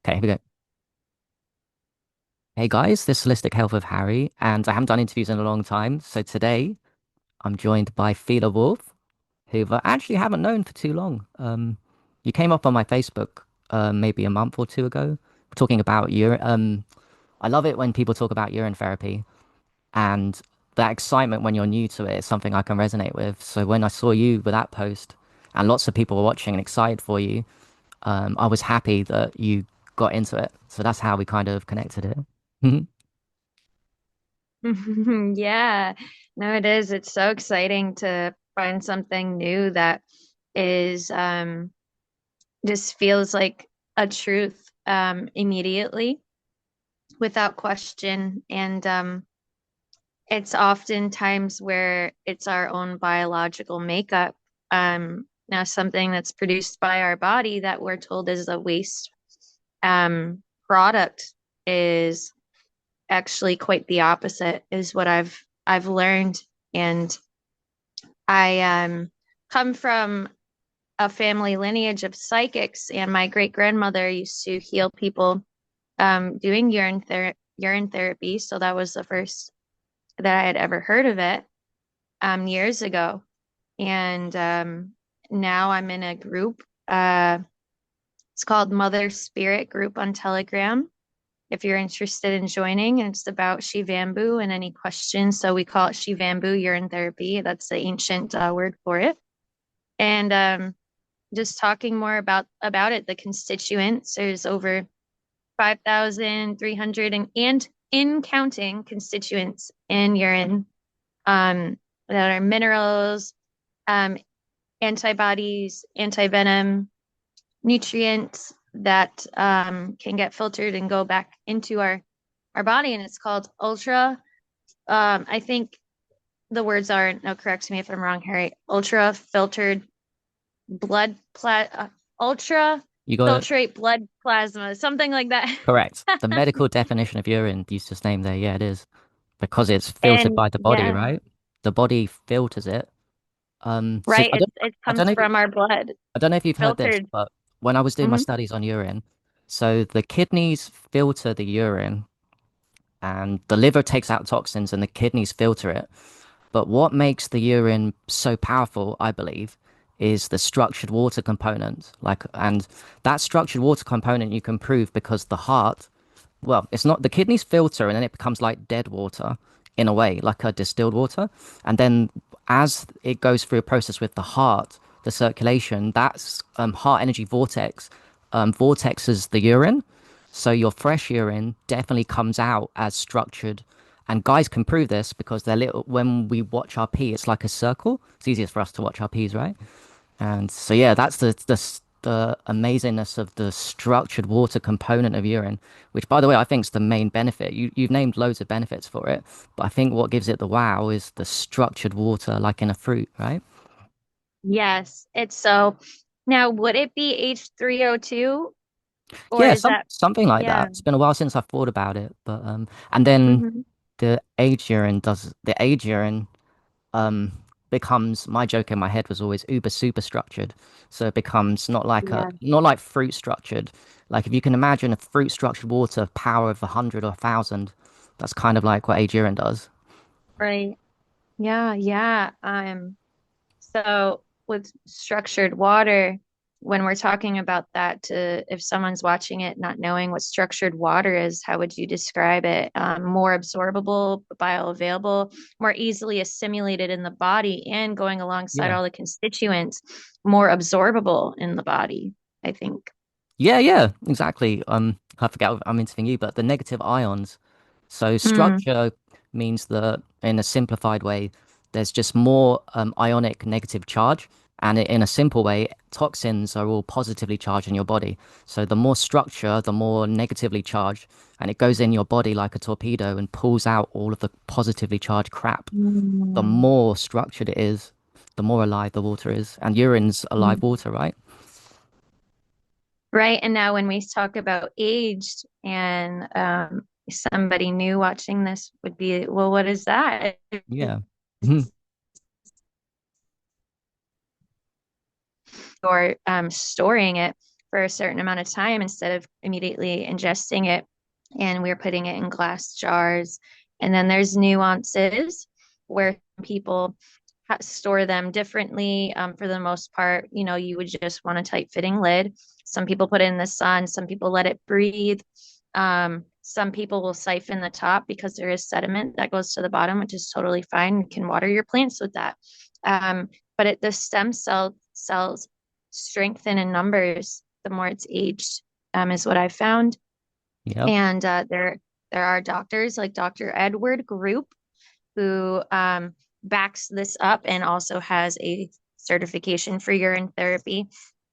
Okay, here we go. Hey guys, this is Holistic Health with Harry, and I haven't done interviews in a long time. So today I'm joined by Fela Wolf, who I actually haven't known for too long. You came up on my Facebook maybe a month or two ago, talking about urine. I love it when people talk about urine therapy, and that excitement when you're new to it is something I can resonate with. So when I saw you with that post, and lots of people were watching and excited for you, I was happy that you got into it. So that's how we kind of connected it. Yeah, no, it is. It's so exciting to find something new that is just feels like a truth immediately without question. And it's often times where it's our own biological makeup. Now something that's produced by our body that we're told is a waste product is actually quite the opposite, is what I've learned. And I come from a family lineage of psychics, and my great grandmother used to heal people doing urine therapy. So that was the first that I had ever heard of it years ago. And now I'm in a group. It's called Mother Spirit Group on Telegram. If you're interested in joining, and it's about Shivambu and any questions. So we call it Shivambu urine therapy. That's the ancient word for it. And just talking more about it, the constituents. There's over 5,300 and in counting constituents in urine that are minerals, um, antibodies, antivenom, nutrients that can get filtered and go back into our body. And it's called ultra. I think the words are, no, correct me if I'm wrong, Harry. Ultra filtered blood ultra You got it. filtrate blood plasma, something like that. Correct. The medical definition of urine used to name there. Yeah, it is. Because it's filtered And by the body, yeah, right? The body filters it. So right. It I don't comes know if from our blood, I don't know if you've heard this, filtered. but when I was doing my Hmm. studies on urine, so the kidneys filter the urine and the liver takes out toxins and the kidneys filter it. But what makes the urine so powerful, I believe, is the structured water component. And that structured water component you can prove because the heart, well, it's not the kidneys filter and then it becomes like dead water in a way, like a distilled water. And then as it goes through a process with the heart, the circulation, that's heart energy vortex, vortexes the urine. So your fresh urine definitely comes out as structured. And guys can prove this because they're little, when we watch our pee, it's like a circle. It's easiest for us to watch our pees, right? And so yeah, that's the amazingness of the structured water component of urine, which by the way, I think is the main benefit. You've named loads of benefits for it, but I think what gives it the wow is the structured water, like in a fruit, right? Yes, it's so. Now, would it be H3O2 or Yeah, is that, something like yeah. that. It's been a while since I've thought about it, but and then Hmm. the age urine um becomes my joke in my head was always uber super structured. So it becomes Yeah, not like fruit structured. Like if you can imagine a fruit structured water power of 100 or 1,000, that's kind of like what age urine does. right. Yeah, yeah. So with structured water, when we're talking about that, to if someone's watching it not knowing what structured water is, how would you describe it? More absorbable, bioavailable, more easily assimilated in the body, and going alongside Yeah. all the constituents, more absorbable in the body, I think. Yeah, exactly. I forget I'm interviewing you, but the negative ions. So Mm, structure means that in a simplified way, there's just more ionic negative charge. And in a simple way, toxins are all positively charged in your body. So the more structure, the more negatively charged. And it goes in your body like a torpedo and pulls out all of the positively charged crap. The mm, more structured it is, the more alive the water is. And urine's alive mm. water, right? Right. And now when we talk about aged and somebody new watching this would be, well, what is that? Yeah. Mhm. Or storing it. for a certain amount of time instead of immediately ingesting it. And we're putting it in glass jars. And then there's nuances where people store them differently. For the most part, you would just want a tight fitting lid. Some people put it in the sun, some people let it breathe. Some people will siphon the top because there is sediment that goes to the bottom, which is totally fine. You can water your plants with that. Um, but the stem cells strengthen in numbers the more it's aged, is what I found. Yep. And there are doctors like Dr. Edward Group who backs this up and also has a certification for urine therapy.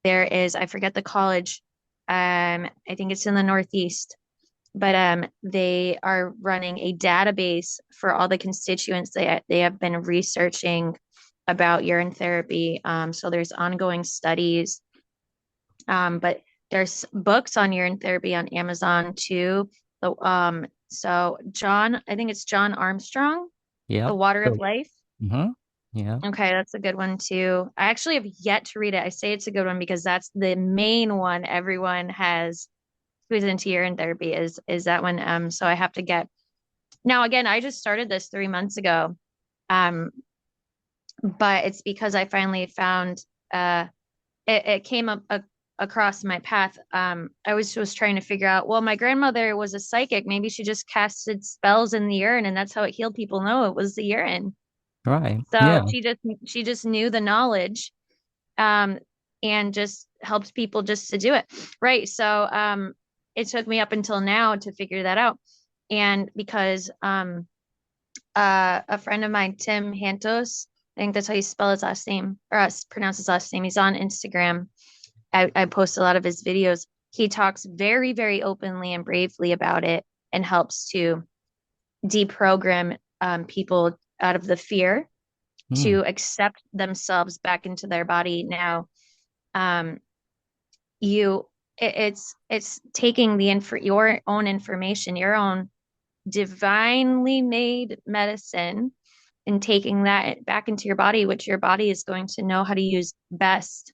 There is, I forget the college. I think it's in the Northeast, but they are running a database for all the constituents they have been researching about urine therapy. So there's ongoing studies, but there's books on urine therapy on Amazon too. So John, I think it's John Armstrong, The Yep. Water of Cool. Life. Mm-hmm. Yeah. Okay, that's a good one too. I actually have yet to read it. I say it's a good one because that's the main one everyone has who's into urine therapy is that one. So I have to get now again, I just started this 3 months ago. Um, but it's because I finally found it came up across my path. I was trying to figure out, well, my grandmother was a psychic. Maybe she just casted spells in the urine and that's how it healed people. No, it was the urine. Right. So Yeah. she just knew the knowledge, um, and just helped people just to do it. Right. So it took me up until now to figure that out. And because a friend of mine, Tim Hantos, I think that's how you spell his last name or pronounce his last name. He's on Instagram. I post a lot of his videos. He talks very, very openly and bravely about it and helps to deprogram people out of the fear Mm. to accept themselves back into their body. Now, um, you it's taking your own information, your own divinely made medicine, and taking that back into your body, which your body is going to know how to use best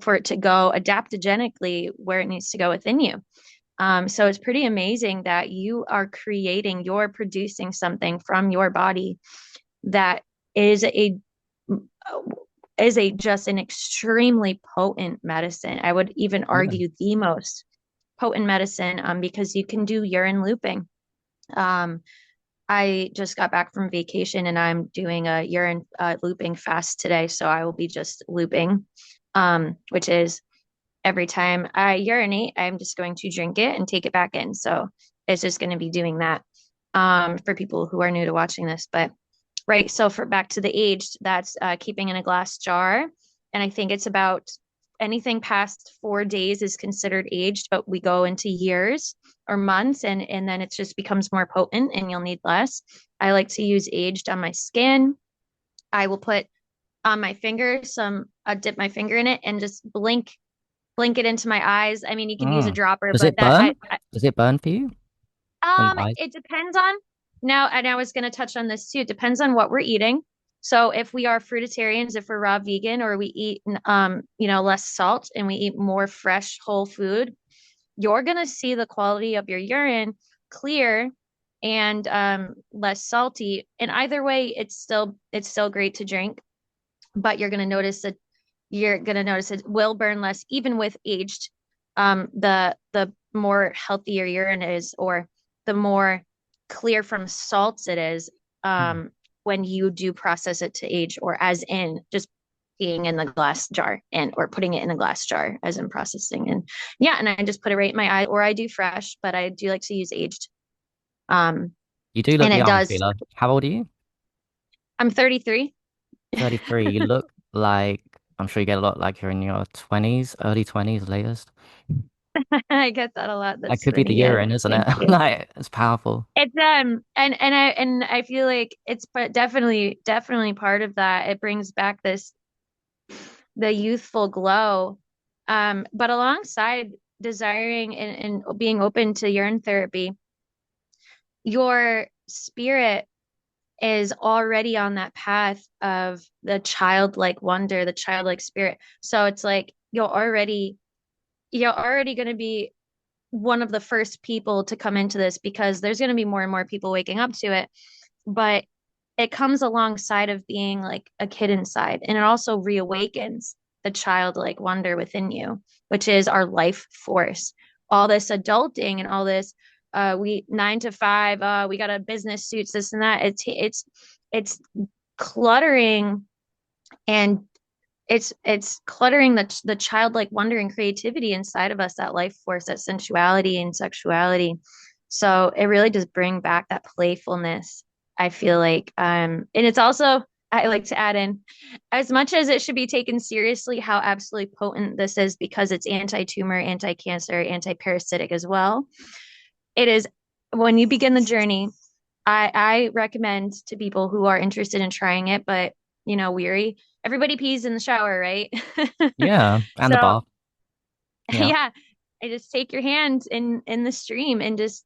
for it to go adaptogenically where it needs to go within you. So it's pretty amazing that you're producing something from your body that is a just an extremely potent medicine. I would even Yeah. argue the most potent medicine, because you can do urine looping. Um, I just got back from vacation and I'm doing a urine looping fast today, so I will be just looping, which is every time I urinate, I'm just going to drink it and take it back in. So it's just going to be doing that, for people who are new to watching this. But right, so for back to the aged, that's keeping in a glass jar. And I think it's about anything past 4 days is considered aged, but we go into years or months and then it just becomes more potent and you'll need less. I like to use aged on my skin. I will put on my finger dip my finger in it and just blink it into my eyes. I mean, you can use a Mm. dropper, Does but it burn? Does it burn for you on your eyes? it depends on now, and I was going to touch on this too. It depends on what we're eating. So if we are fruitarians, if we're raw vegan, or we eat less salt and we eat more fresh whole food, you're going to see the quality of your urine clear and less salty. And either way, it's still great to drink, but you're going to notice it will burn less even with aged. The more healthier urine is, or the more clear from salts it is, Mm. when you do process it to age, or as in just being in the glass jar and or putting it in a glass jar as in processing. And yeah, and I just put it right in my eye, or I do fresh, but I do like to use aged. um You do look and it young, does. Fela. How old are you? I'm 33. 33. You look like, I'm sure you get a lot like you're in your 20s, early 20s, latest. I get that a lot. That That's could be the funny. Yeah, urine, isn't it? thank you. Like, it's powerful. And I feel like it's definitely part of that. It brings back the youthful glow. But alongside desiring and being open to urine therapy, your spirit is already on that path of the childlike wonder, the childlike spirit. So it's like you're already you're already going to be one of the first people to come into this because there's going to be more and more people waking up to it. But it comes alongside of being like a kid inside, and it also reawakens the childlike wonder within you, which is our life force. All this adulting and all this, we 9 to 5, we got a business suits, this and that. It's cluttering, and it's cluttering the childlike wonder and creativity inside of us, that life force, that sensuality and sexuality. So it really does bring back that playfulness, I feel like. And it's also, I like to add in, as much as it should be taken seriously how absolutely potent this is because it's anti-tumor, anti-cancer, anti-parasitic as well. It is, when you begin the journey, I recommend to people who are interested in trying it, but weary. Everybody pees in the shower, right? Yeah, and the So bath. Yeah. yeah, I just take your hand in the stream and just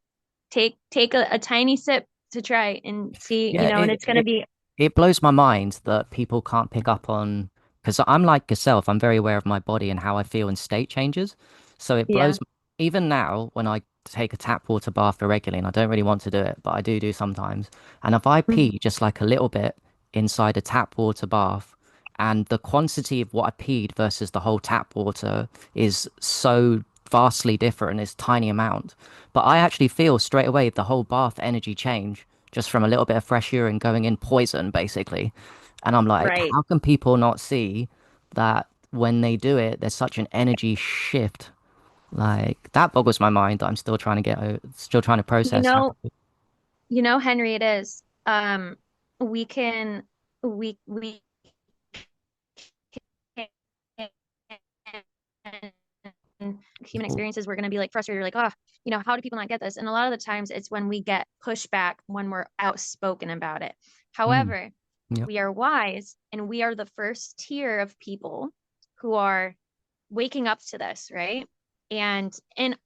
take a tiny sip to try and see, Yeah, and it's gonna be it blows my mind that people can't pick up on, because I'm like yourself, I'm very aware of my body and how I feel in state changes. So it yeah. blows, even now when I take a tap water bath regularly, and I don't really want to do it, but I do sometimes. And if I Mhm. pee just like a little bit inside a tap water bath, and the quantity of what I peed versus the whole tap water is so vastly different, it's tiny amount. But I actually feel straight away the whole bath energy change just from a little bit of fresh urine going in poison, basically. And I'm like, Right. how can people not see that when they do it, there's such an energy shift? Like that boggles my mind that I'm still trying to still trying to You process how. know, Henry, it is. We can we human Oh, experiences, we're going to be like frustrated, like, oh, how do people not get this? And a lot of the times it's when we get pushback when we're outspoken about it. mm, However, yep. we are wise and we are the first tier of people who are waking up to this, right? And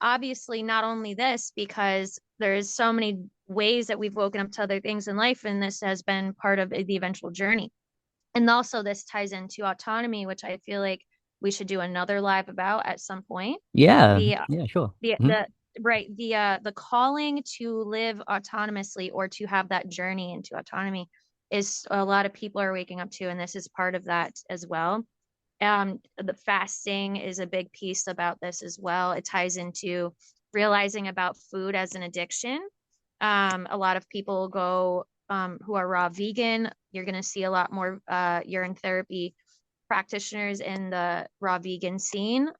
obviously not only this, because there's so many ways that we've woken up to other things in life, and this has been part of the eventual journey. And also this ties into autonomy, which I feel like we should do another live about at some point. Yeah, The yeah, sure. the Mhm. the right, the calling to live autonomously or to have that journey into autonomy is a lot of people are waking up to, and this is part of that as well. The fasting is a big piece about this as well. It ties into realizing about food as an addiction. A lot of people go who are raw vegan. You're going to see a lot more urine therapy practitioners in the raw vegan scene,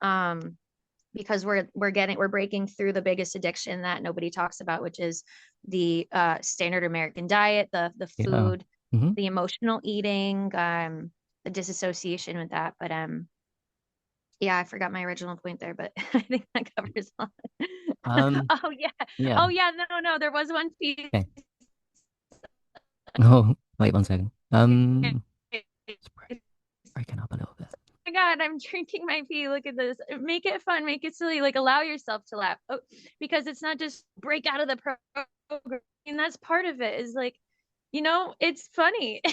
because we're breaking through the biggest addiction that nobody talks about, which is the standard American diet, the Yeah. food, Hmm. the emotional eating, the disassociation with that. But yeah, I forgot my original point there, but I think that covers all. Um, Oh yeah. yeah. Oh yeah, no, there was one piece. Okay. Oh, wait 1 second. It's breaking up a little bit. My God, I'm drinking my pee. Look at this. Make it fun, make it silly. Like allow yourself to laugh. Oh, because it's not just break out of the program. And that's part of it is like, it's funny. And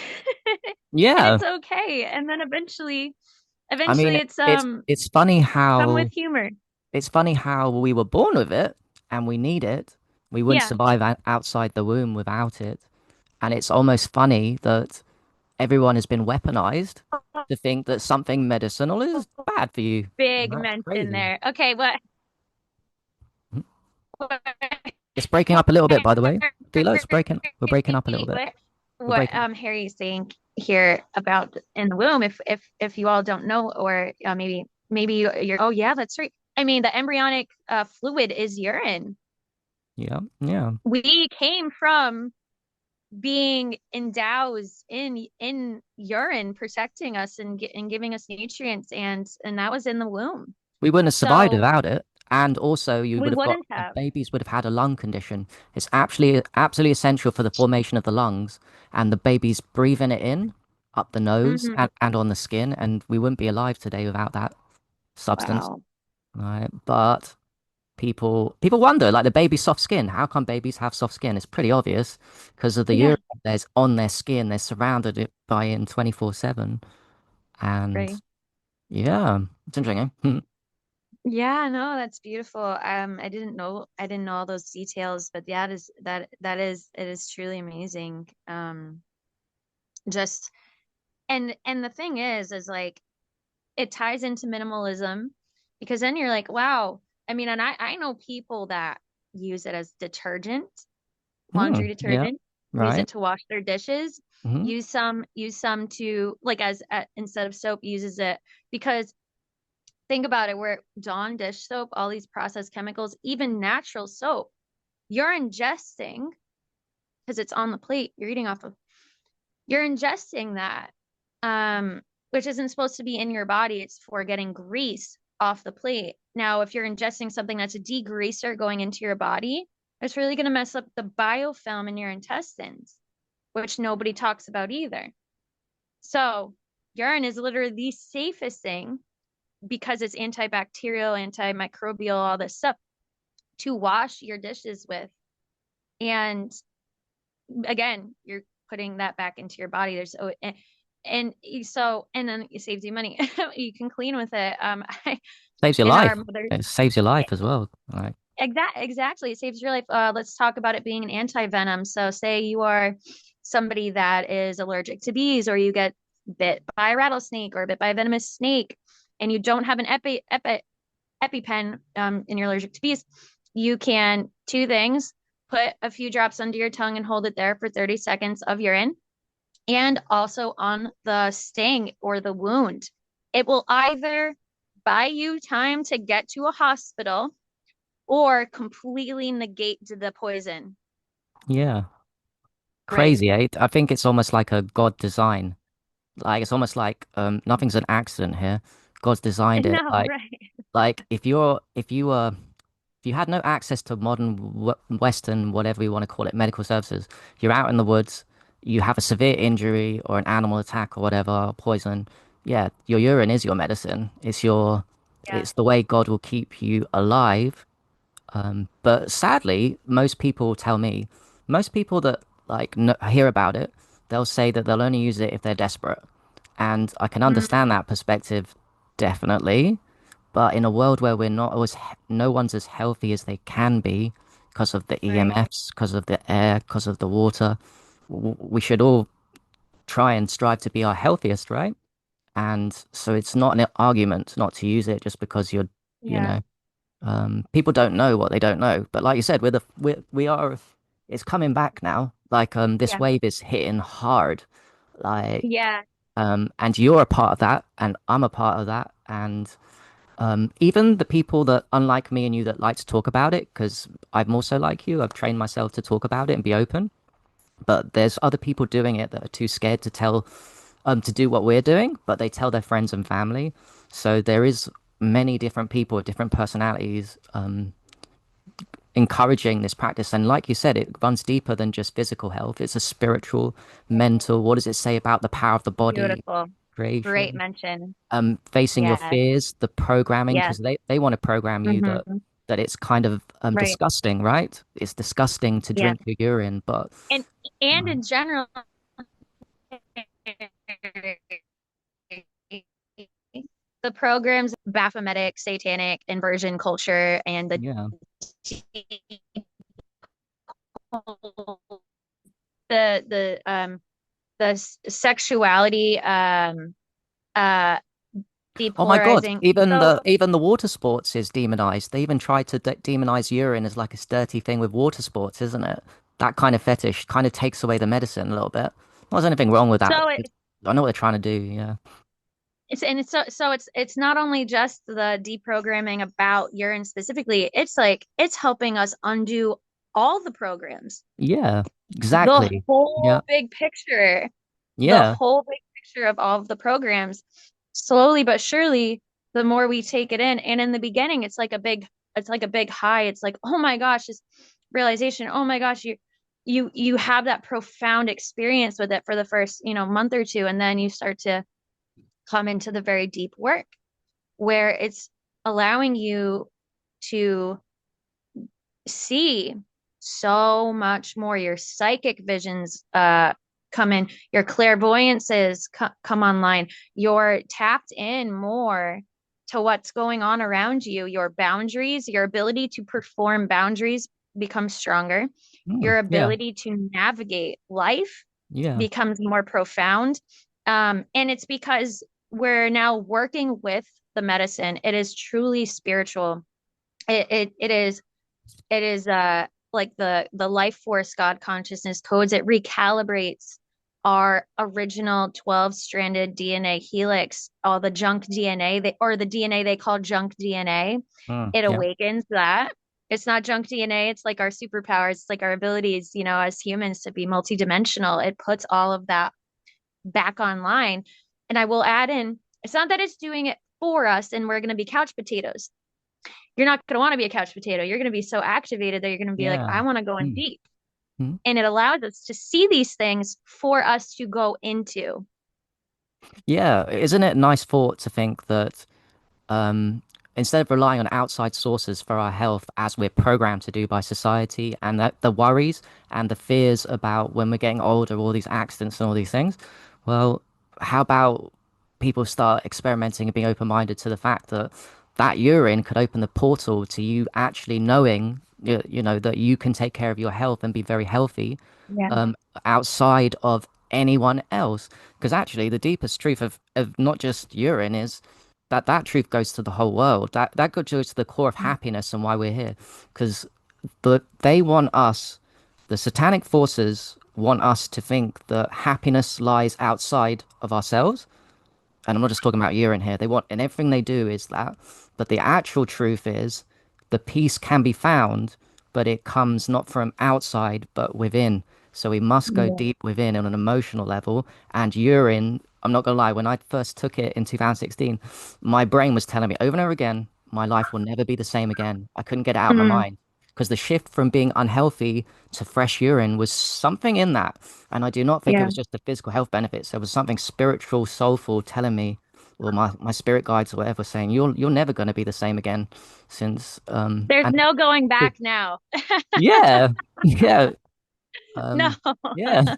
Yeah. it's okay. And then I eventually mean, it's it's funny come with how humor. we were born with it and we need it. We wouldn't Yeah. survive outside the womb without it. And it's almost funny that everyone has been weaponized to think that something medicinal is bad for you. And Big that's mention crazy. there. Okay, what It's breaking up a little bit, by the way. Dilo, we're breaking up a little bit. what We're breaking up. Harry is saying here about in the womb, if you all don't know, or maybe you're, oh yeah, that's right. I mean, the embryonic fluid is urine. Yeah, yeah. We came from being endowed in urine, protecting us and giving us nutrients, and that was in the womb. We wouldn't have survived So without it. And also, you we would have got wouldn't have. babies would have had a lung condition. It's absolutely essential for the formation of the lungs, and the baby's breathing it in up the nose Hmm. and on the skin, and we wouldn't be alive today without that substance. Wow. Right? But people wonder, like the baby's soft skin. How come babies have soft skin? It's pretty obvious because of the Yeah. urine there's on their skin. They're surrounded by it 24/7, and Right. yeah, it's interesting. Yeah, no, that's beautiful. I didn't know all those details, but yeah, it is truly amazing. Just and the thing is like it ties into minimalism because then you're like, wow. I mean, and I know people that use it as detergent, laundry Yeah, detergent, use right. it to wash their dishes, Hmm. use some to like instead of soap uses it because think about it, where Dawn dish soap, all these processed chemicals, even natural soap, you're ingesting because it's on the plate you're eating off of. You're ingesting that, um, which isn't supposed to be in your body. It's for getting grease off the plate. Now, if you're ingesting something that's a degreaser going into your body, it's really going to mess up the biofilm in your intestines, which nobody talks about either. So, urine is literally the safest thing because it's antibacterial, antimicrobial, all this stuff to wash your dishes with. And again, you're putting that back into your body. And so and then it saves you money. You can clean with it. Saves your In our life. mother It saves your life as well. Like, exactly, it saves your life. Let's talk about it being an anti-venom. So say you are somebody that is allergic to bees, or you get bit by a rattlesnake or bit by a venomous snake, and you don't have an EpiPen, and you're allergic to bees, you can two things: put a few drops under your tongue and hold it there for 30 seconds of urine, and also on the sting or the wound. It will either buy you time to get to a hospital or completely negate the poison. yeah, Right. crazy, eh? I think it's almost like a God design. Like it's almost like nothing's an accident here. God's designed it. No, right. Like if you had no access to modern Western, whatever you want to call it, medical services, you're out in the woods, you have a severe injury or an animal attack or whatever, poison. Yeah, your urine is your medicine. Yeah. It's the way God will keep you alive. But sadly, most people tell me, most people that like hear about it, they'll say that they'll only use it if they're desperate. And I can understand Mm, that perspective, definitely. But in a world where we're not always, no one's as healthy as they can be because of the right. EMFs, because of the air, because of the water, we should all try and strive to be our healthiest, right? And so it's not an argument not to use it just because you Yeah. know, people don't know what they don't know. But like you said, we are, it's coming back now. Like, this Yeah. wave is hitting hard. Like, Yeah. and you're a part of that, and I'm a part of that, and even the people that, unlike me and you, that like to talk about it, because I'm also like you, I've trained myself to talk about it and be open. But there's other people doing it that are too scared to tell, to do what we're doing, but they tell their friends and family. So there is many different people with different personalities, encouraging this practice. And like you said, it runs deeper than just physical health. It's a spiritual, mental. What does it say about the power of the body, Beautiful. Great creation? mention. Facing your Yes. fears, the programming, Yes. because they want to program you Hmm. that it's kind of Right. disgusting, right? It's disgusting to Yes. drink your urine, but And in general, the programs Baphometic, satanic, inversion culture, and yeah. the sexuality uh Oh my God, depolarizing. So even the water sports is demonized. They even try to demonize urine as like a dirty thing with water sports, isn't it? That kind of fetish kind of takes away the medicine a little bit. There's anything wrong with that. so I know what they're trying to do. Yeah. it's not only just the deprogramming about urine specifically, it's like it's helping us undo all the programs. Yeah. The Exactly. Yeah. whole big picture, the Yeah. whole big picture of all of the programs, slowly but surely, the more we take it in. And in the beginning, it's like a big high. It's like, oh my gosh, this realization, oh my gosh, you have that profound experience with it for the first, month or two, and then you start to come into the very deep work where it's allowing you to see so much more. Your psychic visions come in, your clairvoyances come online, you're tapped in more to what's going on around you. Your boundaries, your ability to perform boundaries becomes stronger. Mm, Your yeah. ability to navigate life Yeah. becomes more profound. And it's because we're now working with the medicine. It is truly spiritual. It is like the life force God consciousness codes. It recalibrates our original 12-stranded DNA helix, all the junk DNA or the DNA they call junk DNA. Mm, It yeah. awakens that. It's not junk DNA, it's like our superpowers, it's like our abilities, as humans to be multidimensional. It puts all of that back online. And I will add in, it's not that it's doing it for us and we're going to be couch potatoes. You're not going to want to be a couch potato. You're going to be so activated that you're going to be like, Yeah. I want to go in Mm, deep. mm. And it allows us to see these things for us to go into. Yeah. Isn't it a nice thought to think that um, instead of relying on outside sources for our health as we're programmed to do by society and the worries and the fears about when we're getting older, all these accidents and all these things, well, how about people start experimenting and being open-minded to the fact that that urine could open the portal to you actually knowing, that you can take care of your health and be very healthy Yeah. um, outside of anyone else. Because actually, the deepest truth of not just urine is that truth goes to the whole world. That goes to the core of happiness and why we're here. Because they want us, the satanic forces want us to think that happiness lies outside of ourselves, and I'm not just talking about urine here. They want, and everything they do is that. But the actual truth is, the peace can be found, but it comes not from outside, but within. So we must go Yeah. deep within on an emotional level. And urine, I'm not gonna lie, when I first took it in 2016, my brain was telling me over and over again, my life will never be the same again. I couldn't get it out of my Mm, mind because the shift from being unhealthy to fresh urine was something in that. And I do not think it yeah. was just the physical health benefits. There was something spiritual, soulful telling me, or my spirit guides or whatever, saying you're never going to be the same again. Since There's and no going back now. yeah, yeah, No. yeah.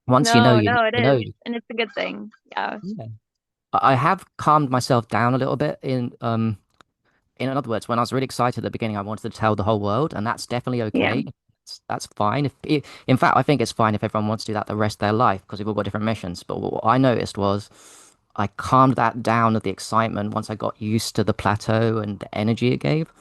Once you know, No, no, it you know. is. And it's a good thing. Yeah. Yeah. I have calmed myself down a little bit in other words, when I was really excited at the beginning, I wanted to tell the whole world, and that's definitely Yeah. okay. That's fine. In fact, I think it's fine if everyone wants to do that the rest of their life because we've all got different missions. But what I noticed was I calmed that down of the excitement once I got used to the plateau and the energy it gave.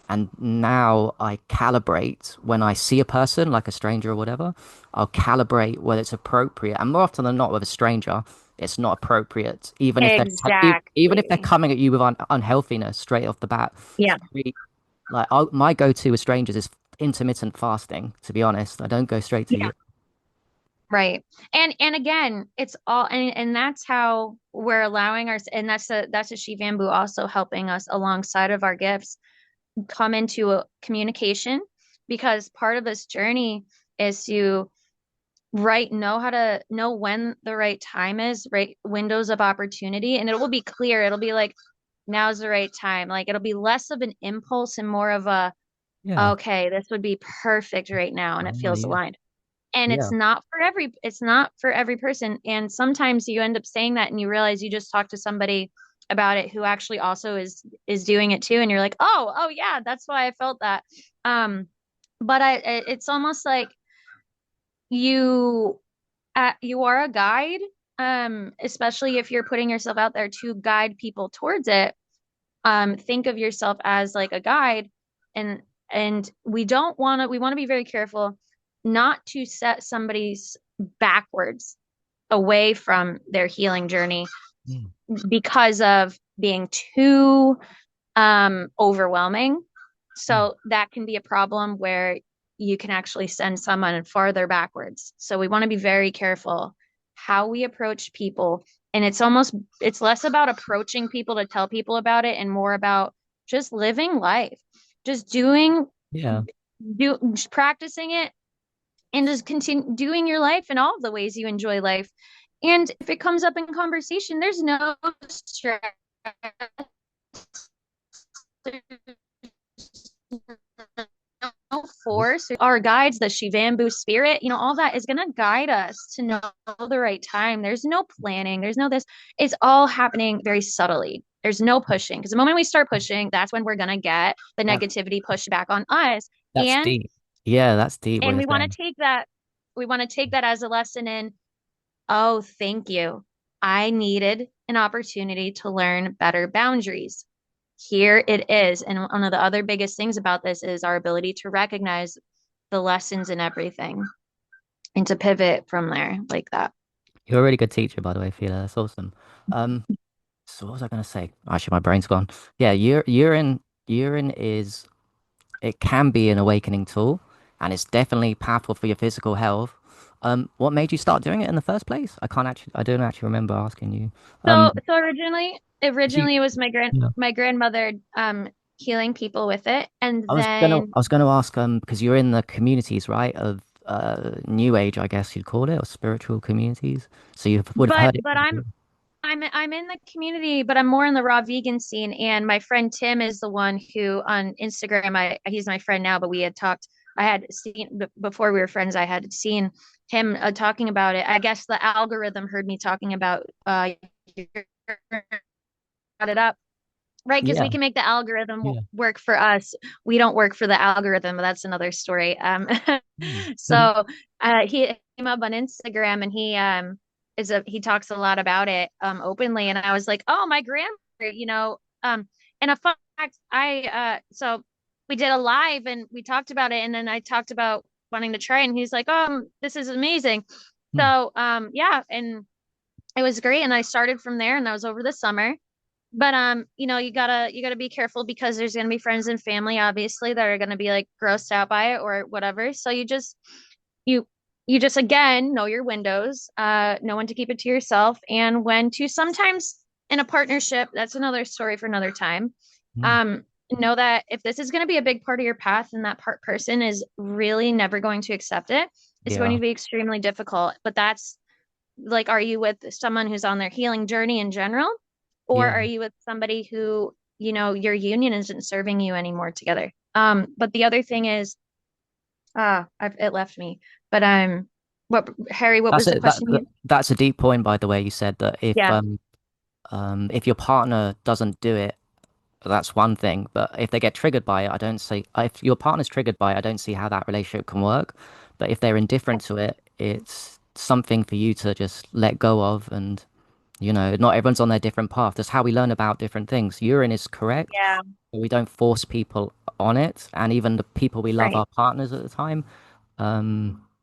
And now I calibrate when I see a person, like a stranger or whatever, I'll calibrate whether it's appropriate. And more often than not, with a stranger, it's not appropriate, even if they're Exactly. coming at you with unhealthiness straight off the bat. Yeah. Like my go-to with strangers is intermittent fasting, to be honest. I don't go straight to Yeah. you. Right. And again, it's all and that's how we're allowing our and that's a She Bamboo also helping us alongside of our gifts come into a communication because part of this journey is to know how to know when the right time is, right windows of opportunity, and it will be clear. It'll be like now's the right time. Like it'll be less of an impulse and more of a Yeah. okay, this would be perfect right now and it Oh, feels yeah. aligned. And Yeah. it's not for every person. And sometimes you end up saying that and you realize you just talked to somebody about it who actually also is doing it too, and you're like, oh yeah, that's why I felt that. um but it's almost like you you are a guide, especially if you're putting yourself out there to guide people towards it. Think of yourself as like a guide, and we want to be very careful not to set somebody's backwards away from their healing journey Mm. because of being too overwhelming. Mm. So that can be a problem where you can actually send someone farther backwards. So we want to be very careful how we approach people. And it's less about approaching people to tell people about it and more about just living life, just Yeah. just practicing it and just continue doing your life in all of the ways you enjoy life. And if it comes up in conversation, there's no stress. force, our guides, the Shivambu spirit, all that is going to guide us to know the right time. There's no planning, there's no this. It's all happening very subtly. There's no pushing, because the moment we start pushing, that's when we're going to get the That negativity pushed back on us. that's And deep. Yeah, that's deep what and you're we want to saying. take that as a lesson in, oh, thank you. I needed an opportunity to learn better boundaries. Here it is. And one of the other biggest things about this is our ability to recognize the lessons in everything and to pivot from there like that. You're a really good teacher, by the way, Fela. That's awesome. Um, so what was I gonna say? Actually, my brain's gone. Yeah, urine is it can be an awakening tool, and it's definitely powerful for your physical health. What made you start doing it in the first place? I don't actually remember asking you. So Um, so originally if you, originally it was yeah. my grandmother healing people with it. And then I was gonna ask, because you're in the communities, right, of New Age, I guess you'd call it, or spiritual communities. So you would have but heard it but before. I'm in the community, but I'm more in the raw vegan scene. And my friend Tim is the one who on Instagram, he's my friend now, but we had talked. I had seen before we were friends. I had seen him talking about it. I guess the algorithm heard me talking about brought it up. Right, because we Yeah, can make the algorithm yeah. work for us. We don't work for the algorithm, but that's another story. Mm. So he came up on Instagram, and he talks a lot about it openly. And I was like, oh, my grandmother, and a fun fact, so we did a live and we talked about it, and then I talked about wanting to try, and he's like, oh, this is amazing. Mm. So yeah, and it was great, and I started from there, and that was over the summer. But you gotta be careful, because there's gonna be friends and family, obviously, that are gonna be like grossed out by it or whatever. So you you just again know your windows, know when to keep it to yourself and when to sometimes in a partnership. That's another story for another time. Mm. Um, know that if this is gonna be a big part of your path and that person is really never going to accept it, it's going Yeah, to be extremely difficult. But that's like, are you with someone who's on their healing journey in general, or yeah. are you with somebody who, your union isn't serving you anymore together? But the other thing is, it left me. But what Harry? What That's was the it. question you? That's a deep point, by the way. You said that Yeah, if your partner doesn't do it, that's one thing. But if they get triggered by it, I don't see, if your partner's triggered by it, I don't see how that relationship can work. But if they're indifferent to it, it's something for you to just let go of. And, not everyone's on their different path. That's how we learn about different things. Urine is correct, yeah, but we don't force people on it. And even the people we love, right. our partners at the time,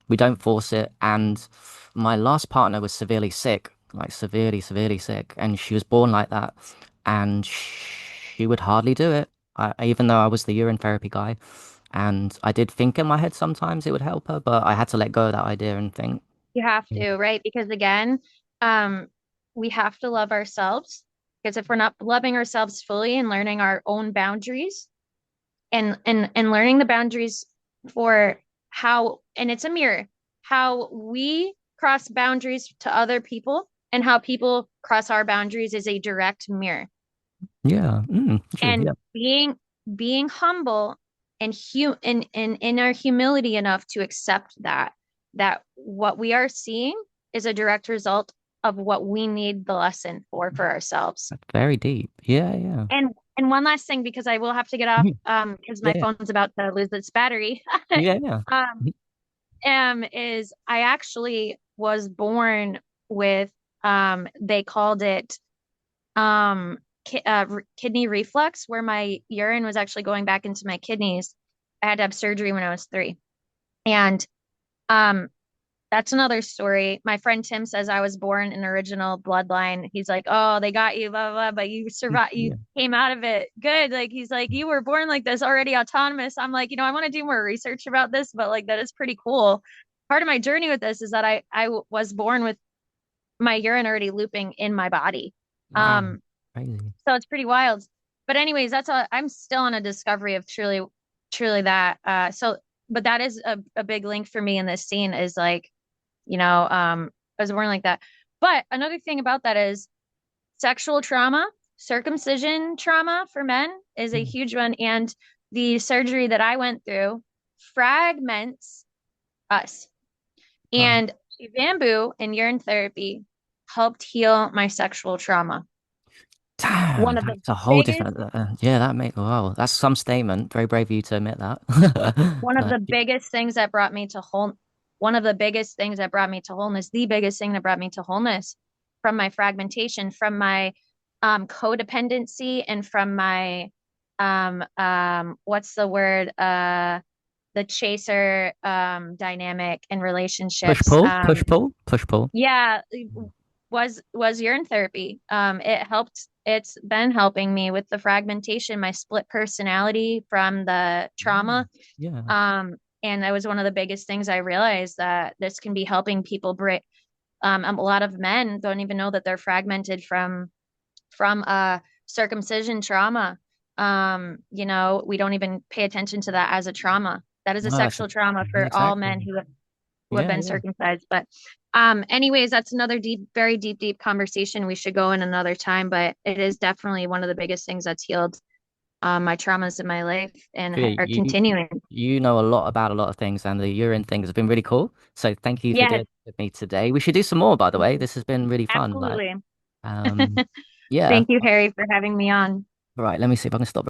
we don't force it. And my last partner was severely sick, like severely, severely sick, and she was born like that, and she would hardly do it. Even though I was the urine therapy guy, and I did think in my head sometimes it would help her, but I had to let go of that idea and think, You have yeah, to, right? Because again, um, we have to love ourselves. Because if we're not loving ourselves fully and learning our own boundaries, and learning the boundaries for how, and it's a mirror, how we cross boundaries to other people and how people cross our boundaries is a direct mirror. yeah, true, And yeah, being humble and in our humility enough to accept that what we are seeing is a direct result of what we need the lesson for ourselves. that's very deep. Yeah, yeah, And one last thing, because I will have to get off, Mhm. because my Yeah, phone's about to lose its battery. yeah, yeah, um is I actually was born with, they called it, kidney reflux, where my urine was actually going back into my kidneys. I had to have surgery when I was 3. And um that's another story. My friend Tim says I was born in original bloodline. He's like, "Oh, they got you, blah, blah, blah, but you survived, you yeah. came out of it good." Like, he's like, "You were born like this, already autonomous." I'm like, I want to do more research about this, but like, that is pretty cool. Part of my journey with this is that I was born with my urine already looping in my body. Wow, Um, crazy. so it's pretty wild. But anyways, I'm still on a discovery of truly that. But that is a big link for me in this scene, is like, I was born like that. But another thing about that is sexual trauma, circumcision trauma for men is a Mm. huge one. And the surgery that I went through fragments us. Right. And bamboo and urine therapy helped heal my sexual trauma. Damn, One of the that's a whole biggest different. Yeah, that make wow, that's some statement. Very brave of you to admit that. one of Like, the biggest things that brought me to whole one of the biggest things that brought me to wholeness, the biggest thing that brought me to wholeness from my fragmentation, from my codependency and from my what's the word? The chaser dynamic in push relationships. pull, push pull, push pull. Yeah, was urine therapy. It helped. It's been helping me with the fragmentation, my split personality from the Mm, trauma. yeah. And that was one of the biggest things I realized that this can be helping people break. A lot of men don't even know that they're fragmented from circumcision trauma. We don't even pay attention to that as a trauma. That is a No, that's sexual trauma yeah, for all exactly. men who have Yeah, been yeah. circumcised. But anyways, that's another deep, very deep, deep conversation we should go in another time. But it is definitely one of the biggest things that's healed my traumas in my life and Julia, are continuing. you know a lot about a lot of things, and the urine thing has been really cool. So thank you for doing Yes, it with me today. We should do some more, by the way. This has been really fun. Like, absolutely. um, yeah. Thank you, Harry, for having me on. All right, let me see if I can stop